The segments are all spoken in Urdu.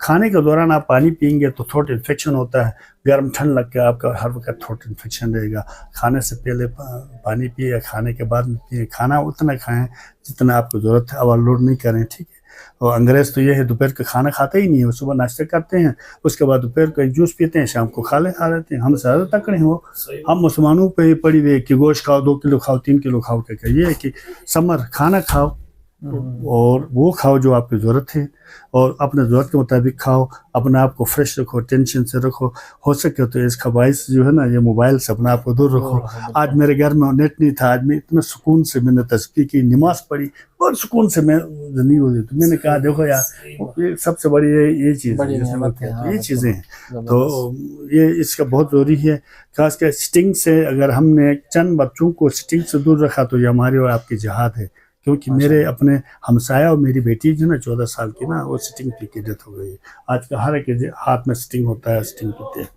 کھانے کے دوران آپ پانی پئیں گے تو تھروٹ انفیکشن ہوتا ہے, گرم ٹھنڈ لگ کے آپ کا ہر وقت تھروٹ انفیکشن رہے گا. کھانے سے پہلے پانی پیے یا کھانے کے بعد میں پیے. کھانا اتنا کھائیں جتنا آپ کو ضرورت ہے, اوور لوڈ نہیں کریں, ٹھیک ہے. اور انگریز تو یہ ہے دوپہر کا کھانا کھاتے ہی نہیں ہے, وہ صبح ناشتہ کرتے ہیں, اس کے بعد دوپہر کا جوس پیتے ہیں, شام کو کھا لیتے ہیں. ہم زیادہ تکڑے ہو, ہم مسلمانوں پہ ہی پڑی ہوئی کہ گوشت کھاؤ 2 کلو کھاؤ 3 کلو کھاؤ. کیا یہ ہے کہ سمر کھانا کھاؤ اور وہ کھاؤ جو آپ کی ضرورت ہے, اور اپنے ضرورت کے مطابق کھاؤ, اپنے آپ کو فریش رکھو, ٹینشن سے رکھو. ہو سکے تو اس کا باعث جو ہے نا یہ موبائل سے اپنے آپ کو دور رکھو. آج میرے گھر میں نیٹ نہیں تھا, آج میں اتنا سکون سے میں نے تسبیح کی, نماز پڑھی, بہت سکون سے میں زندگی ہو گئی. تو میں نے کہا دیکھو یار یہ سب سے بڑی یہ چیز ہے, یہ چیزیں ہیں. تو یہ اس کا بہت ضروری ہے, خاص کر سٹنگ سے. اگر ہم نے چند بچوں کو سٹنگ سے دور رکھا تو یہ ہماری اور آپ کی جہاد ہے. کیونکہ میرے اپنے ہمسایہ اور میری بیٹی جو نا 14 سال کی نا, وہ سٹنگ پی کے ڈیتھ ہو گئی. آج کا ہر ایک ہاتھ میں سٹنگ ہوتا ہے, سٹنگ پیتے ہیں.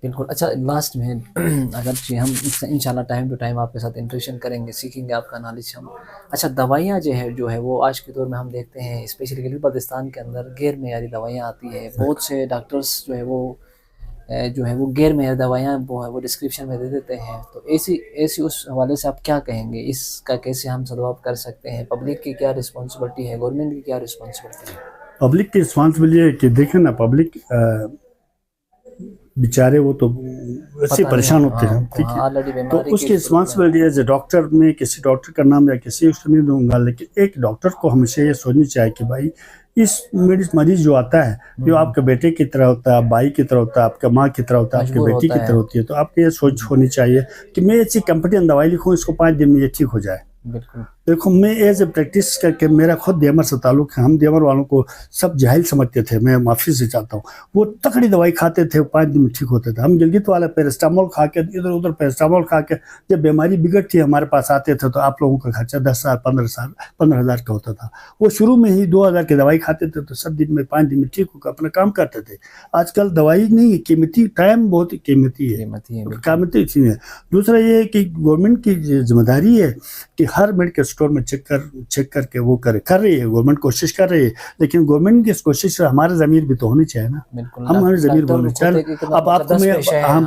بالکل. اچھا لاسٹ میں اگرچہ ہم انشاءاللہ ٹائم ٹو ٹائم آپ کے ساتھ انٹریکشن کریں گے, سیکھیں گے آپ کا نالج ہم. اچھا دوائیاں جو ہے وہ آج کے دور میں ہم دیکھتے ہیں اسپیشلی پاکستان کے اندر غیر معیاری دوائیاں آتی ہیں. بہت سے ڈاکٹرز جو ہے وہ غیر معیاری دوائیاں وہ ڈسکرپشن میں دے دیتے ہیں. تو ایسی اس حوالے سے آپ کیا کہیں گے, اس کا کیسے ہم سدباب کر سکتے ہیں؟ پبلک کی کیا رسپانسبلٹی ہے, گورنمنٹ کی کیا رسپانسبلٹی ہے؟ پبلک کی رسپانسبلٹی ہے کہ دیکھیں نا, پبلک بیچارے وہ تو ایسے پریشان ہوتے ہیں, ٹھیک ہے. تو اس کی رسپانسبلٹی ایز اے ڈاکٹر, میں کسی ڈاکٹر کا نام یا کسی اس کو نہیں دوں گا, لیکن ایک ڈاکٹر کو ہمیشہ یہ سوچنی چاہیے کہ بھائی اس مریض جو آتا ہے جو آپ کے بیٹے کی طرح ہوتا ہے, بھائی کی طرح ہوتا ہے, آپ کا ماں کی طرح ہوتا ہے, آپ کے بیٹی کی طرح ہوتی ہے. تو آپ کو یہ سوچ ہونی چاہیے کہ میں ایسی کمپنی دوائی لکھوں, اس کو 5 دن میں یہ ٹھیک ہو جائے. بالکل. دیکھو میں ایز اے پریکٹس کر کے, میرا خود دیمر سے تعلق ہے, ہم دیمر والوں کو سب جاہل سمجھتے تھے, میں معافی سے چاہتا ہوں. وہ تکڑی دوائی کھاتے تھے, 5 دن میں ٹھیک ہوتے تھے. ہم گلگت والے پیرسٹامول کھا کے ادھر ادھر پیرسٹامول کھا کے جب بیماری بگڑتی ہے ہمارے پاس آتے تھے تو آپ لوگوں کا خرچہ 10,000 15,000 کا ہوتا تھا. وہ شروع میں ہی 2,000 کی دوائی کھاتے تھے تو 7 دن میں 5 دن میں ٹھیک ہو کر اپنا کام کرتے تھے. آج کل دوائی نہیں, قیمتی ٹائم بہت قیمتی ہے, قیمتی چیز ہے. دوسرا یہ ہے کہ گورنمنٹ کی ذمہ داری ہے کہ ہر میڈیکل اسٹور میں چیک کر کے وہ کر رہی ہے. گورنمنٹ کوشش کر رہی ہے, لیکن گورنمنٹ کی اس کوشش سے ہمارے ضمیر بھی تو ہونی چاہیے نا, ہمارے ضمیر بھی ہونی چاہیے. اب آپ کو میں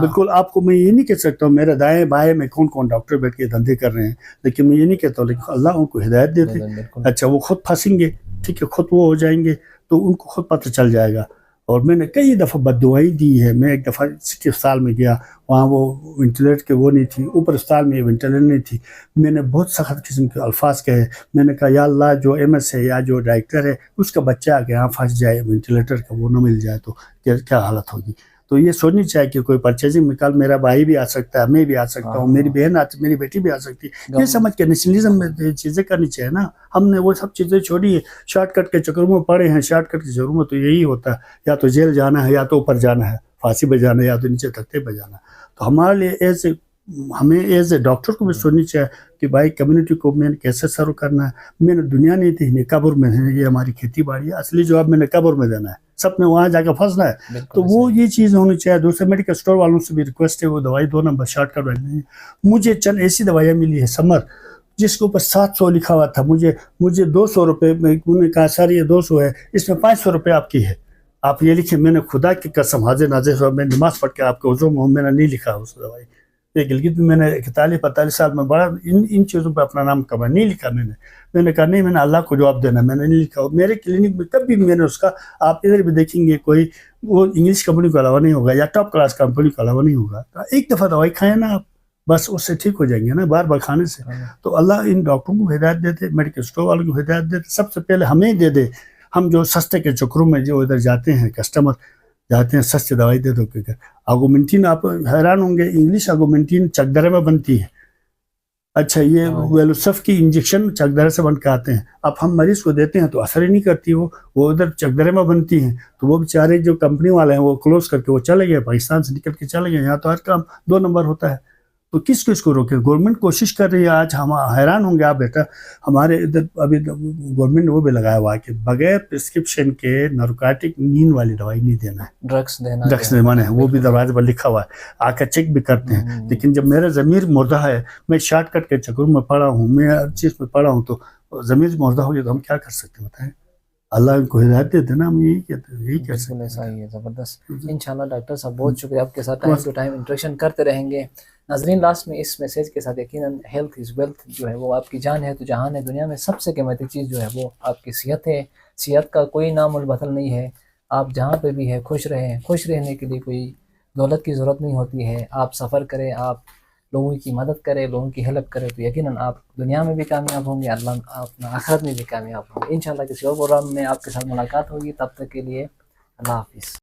بالکل آپ کو میں یہ نہیں کہہ سکتا ہوں میرے دائیں بائیں میں کون ڈاکٹر بیٹھ کے دھندے کر رہے ہیں, لیکن میں یہ نہیں کہتا ہوں, لیکن اللہ ان کو ہدایت دیتے. اچھا وہ خود پھنسیں گے, ٹھیک ہے, خود وہ ہو جائیں گے تو ان کو خود پتہ چل جائے گا. اور میں نے کئی دفعہ بد دعائیں دی ہے. میں ایک دفعہ سٹی اسپتال میں گیا, وہاں وہ وینٹیلیٹر کے وہ نہیں تھی, اوپر اسپتال میں وینٹیلیٹر نہیں تھی. میں نے بہت سخت قسم کے الفاظ کہے. میں نے کہا یا اللہ جو ایم ایس ہے یا جو ڈائریکٹر ہے اس کا بچہ آ کے یہاں پھنس جائے, وینٹیلیٹر کا وہ نہ مل جائے تو کیا حالت ہوگی. تو یہ سوچنی چاہیے کہ کوئی پرچیزنگ میں کل میرا بھائی بھی آ سکتا ہے, میں بھی آ سکتا ہوں, میری بہن میری بیٹی بھی آ سکتی ہے. یہ سمجھ کے نیشنلزم میں چیزیں کرنی چاہیے نا. ہم نے وہ سب چیزیں چھوڑی ہے, شارٹ کٹ کے چکروں میں پڑے ہیں. شارٹ کٹ کے چکروں میں تو یہی ہوتا ہے, یا تو جیل جانا ہے, یا تو اوپر جانا ہے پھانسی پہ جانا ہے, یا تو نیچے تختے پہ جانا ہے. تو ہمارے لیے ہمیں ایز اے ڈاکٹر کو بھی سوچنی چاہیے کہ بھائی کمیونٹی کو میں نے کیسے سرو کرنا ہے. میں نے دنیا نہیں تھی, قبر میں ہے, یہ ہماری کھیتی باڑی ہے, اصلی جواب میں نے قبر میں دینا ہے, سب نے وہاں جا کے پھنسنا ہے. تو وہ یہ چیز ہونی چاہیے. دوسرے میڈیکل اسٹور والوں سے بھی ریکویسٹ ہے وہ دوائی 2 نمبر شارٹ کٹ رہنے ہیں. مجھے چند ایسی دوائیاں ملی ہے سمر جس کے اوپر 700 لکھا ہوا تھا, مجھے 200 روپے میں انہوں نے کہا سر یہ 200 ہے, اس میں 500 روپے آپ کی ہے, آپ یہ لکھیں. میں نے خدا کی قسم حاضر ناظر ہوا, میں نماز پڑھ کے آپ کے حضور میں نے نہیں لکھا اس دوائی. یہ گلگت میں نے 41-45 سال میں بڑا ان چیزوں پہ اپنا نام کما نہیں لکھا. میں نے کہا نہیں, میں نے اللہ کو جواب دینا, میں نے نہیں لکھا. میرے کلینک میں کبھی میں نے اس کا, آپ ادھر بھی دیکھیں گے, کوئی وہ انگلش کمپنی کے علاوہ نہیں ہوگا یا ٹاپ کلاس کمپنی کے علاوہ نہیں ہوگا. ایک دفعہ دوائی کھائیں نا آپ, بس اس سے ٹھیک ہو جائیں گے نا, بار بار کھانے سے. تو اللہ ان ڈاکٹروں کو ہدایت دیتے, میڈیکل اسٹور والوں کو ہدایت دیتے, سب سے پہلے ہمیں دے دے. ہم جو سستے کے چکروں میں جو ادھر جاتے ہیں, کسٹمر جاتے ہیں سستی دوائی دے دو. آگومنٹین آپ حیران ہوں گے, انگلش آگومنٹین چکدرے میں بنتی ہے. اچھا یہ ویلوسف کی انجیکشن چکدرے سے بن کے آتے ہیں, اب ہم مریض کو دیتے ہیں تو اثر ہی نہیں کرتی, وہ ادھر چکدرے میں بنتی ہیں. تو وہ بیچارے جو کمپنی والے ہیں وہ کلوز کر کے وہ چلے گئے, پاکستان سے نکل کے چلے گئے. یہاں تو ہر کام 2 نمبر ہوتا ہے. تو کس کو روکے؟ گورنمنٹ کوشش کر رہی ہے. آج ہم حیران ہوں گے آپ بیٹا, ہمارے ادھر ابھی گورنمنٹ نے وہ بھی لگایا ہوا ہے کہ بغیر پرسکرپشن کے نارکوٹک نیند والی دوائی نہیں دینا ہے, ڈرگس دینا ہے. وہ بھی دروازے پر لکھا ہوا ہے, آ کر چیک بھی کرتے ہیں. لیکن جب میرا ضمیر مردہ ہے, میں شارٹ کٹ کے چکروں میں پڑا ہوں, میں ہر چیز میں پڑا ہوں, تو ضمیر مردہ ہو گیا تو ہم کیا کر سکتے ہیں بتائیں. اللہ ان کو ہدایت دے دینا. ہم یہی کہتے ہیں, یہی کہہ بالکل سکتے ایسا ہیں. ہی ہے. زبردست. انشاءاللہ ڈاکٹر صاحب بہت شکریہ, آپ کے ساتھ ٹائم ٹو ٹائم انٹریکشن کرتے رہیں گے. ناظرین لاسٹ میں اس میسیج کے ساتھ یقیناً ہیلتھ از ویلتھ جو ہے وہ آپ کی جان ہے تو جہان ہے. دنیا میں سب سے قیمتی چیز جو ہے وہ آپ کی صحت ہے. صحت کا کوئی نام البدل نہیں ہے. آپ جہاں پہ بھی ہے خوش رہیں. خوش رہنے کے لیے کوئی دولت کی ضرورت نہیں ہوتی ہے. آپ سفر کریں, آپ لوگوں کی مدد کریں, لوگوں کی ہیلپ کریں تو یقیناً آپ دنیا میں بھی کامیاب ہوں گے, اللہ اپنا آخرت میں بھی کامیاب ہوں گے. انشاءاللہ کسی اور پروگرام میں آپ کے ساتھ ملاقات ہوگی. تب تک کے لیے اللہ حافظ.